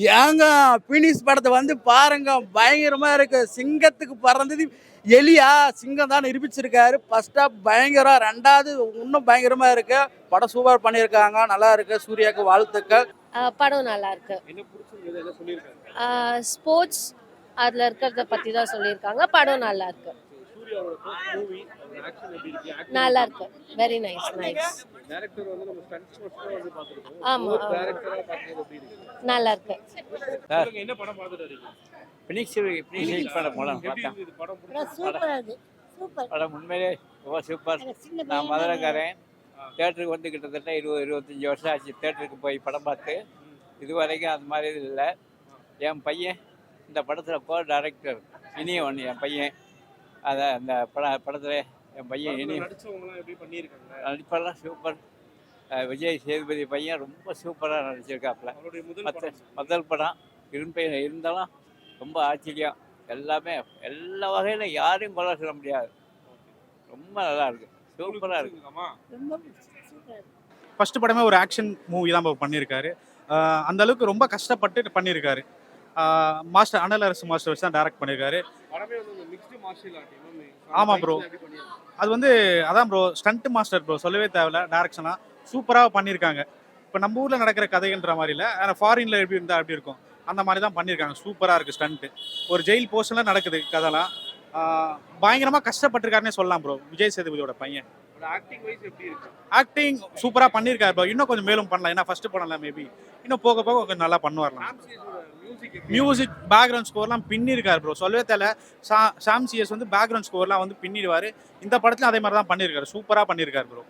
ஏங்க பினிஷ் படத்தை வந்து பாருங்க, பயங்கரமா இருக்கு. சிங்கத்துக்கு பறந்தது எலியா, சிங்கம் தான் நிரூபிச்சிருக்காரு. ஃபர்ஸ்ட் ஹாஃப் பயங்கரம், ரெண்டாவது இன்னும் பயங்கரமா இருக்கு. படம் சூப்பர் பண்ணியிருக்காங்க, நல்லா இருக்கு. சூர்யாவுக்கு வாழ்த்துக்கள். படம் நல்லா இருக்கு. ஸ்போர்ட்ஸ் அதில் இருக்கிறத பற்றி தான் சொல்லியிருக்காங்க. படம் நல்லா இருக்கு. நல்லா இருக்கு. Very nice nice. ஆமாம் நல்லா இருக்கு. என்ன படம் பார்த்துட்டு படம் உண்மையிலே ரொம்ப சூப்பர். நான் மதுரைக்காரன். தேட்டருக்கு வந்து கிட்டத்தட்ட 20-25 வருஷம் ஆச்சு தேட்டருக்கு போய் படம் பார்த்து. இது வரைக்கும் அது மாதிரி இது இல்லை. என் பையன் இந்த படத்தில் கோ டைரக்டர் இனியவன். என் பையன் அதை அந்த படத்தில் என் பையன் நடிப்பெல்லாம் சூப்பர். விஜய் சேதுபதி பையன் ரொம்ப சூப்பராக நடிச்சிருக்காப்புல. முதல் படம் இருந்தாலும் ரொம்ப ஆச்சரியம். எல்லாமே எல்லா வகையிலும் யாரையும் குறை சொல்ல முடியாது. ரொம்ப நல்லா இருக்கு, சூப்பராக இருக்கு. ஃபர்ஸ்ட் படமே ஒரு ஆக்ஷன் மூவி தான் பண்ணியிருக்காரு. அந்த அளவுக்கு ரொம்ப கஷ்டப்பட்டு பண்ணியிருக்காரு. மாஸ்டர் அனலரசு மாஸ்டர் வச்சு தான் டைரக்ட் பண்ணியிருக்காரு. ஆமாம் ப்ரோ, அது வந்து அதான் ப்ரோ ஸ்டண்ட் மாஸ்டர் ப்ரோ, சொல்லவே தேவையில்ல. டைரக்ஷனாக சூப்பராக பண்ணியிருக்காங்க. இப்போ நம்ம ஊரில் நடக்கிற கதைன்ற மாதிரி இல்லை, ஆனால் ஃபாரினில் எப்படி இருந்தால் அப்படி இருக்கும் அந்த மாதிரி தான் பண்ணியிருக்காங்க. சூப்பராக இருக்குது ஸ்டண்ட்டு. ஒரு ஜெயில் போர்ஷனில் நடக்குது கதைலாம். பயங்கரமாக கஷ்டப்பட்டிருக்காருன்னே சொல்லலாம் ப்ரோ விஜய் சேதுபதியோட பையன். ஆக்டிங் சூப்பராக பண்ணியிருக்காரு ப்ரோ. இன்னும் கொஞ்சம் மேலும் பண்ணலாம், ஏன்னா ஃபர்ஸ்ட் பண்ணல. மேபி இன்னும் போக போக கொஞ்சம் நல்லா பண்ணுவார்லாம். மியூசிக் பேக்ரவுண்ட் ஸ்கோர்லாம் பின்னிருக்காரு ப்ரோ, சொல்லவே தேவை. சாம் சிஎஸ் வந்து பேக்ரவுண்ட் ஸ்கோர்லாம் வந்து பின்னிடுவார். இந்த படத்துல அதே மாதிரி தான் பண்ணியிருக்காரு, சூப்பராக பண்ணியிருக்காரு ப்ரோ.